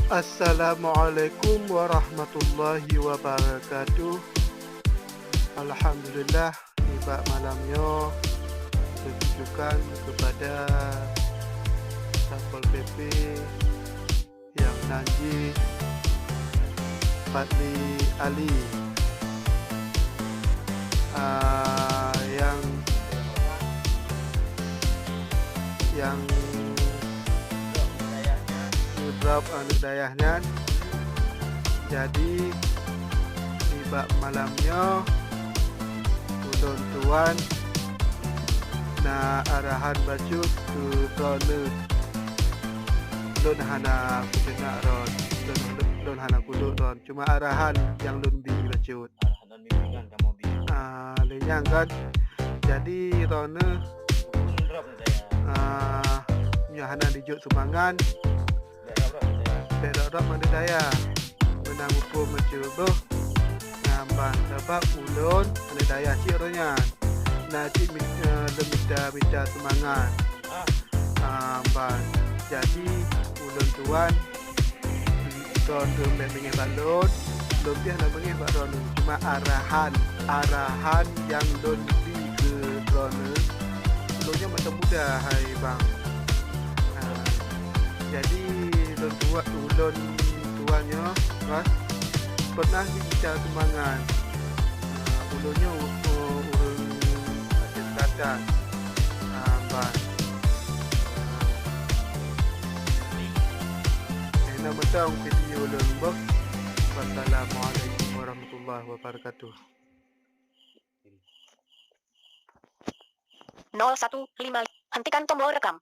Assalamualaikum warahmatullahi wabarakatuh. Alhamdulillah, tiba malamnya ditujukan kepada Satpol PP yang Najib Fadli Ali, yang drop anak dayahnya. Jadi tiba malamnya ulun tuan na arahan baju ke drone. Lun hana kena ron, lun hana kudu ron. Cuma arahan yang lun bi baju. Arahan bimbingan kamu bi. Lenyang kan. Jadi ron hana dijuk sumbangan. Berak mana daya menang ukur mencuba nambah sebab ulun mana daya cikronya nanti minta semangat ban. Jadi ulun tuan ron mengin balon lebih nak mengin balon cuma arahan yang lun di ke ron ulunnya macam mudah hai bang. Jadi ulun tuannya kan pernah bicara sumbangan. Ulunnya urun ada sekatan ban. Enak betul video ulun bok. Wassalamualaikum warahmatullahi wabarakatuh. 015 hentikan tombol rekam.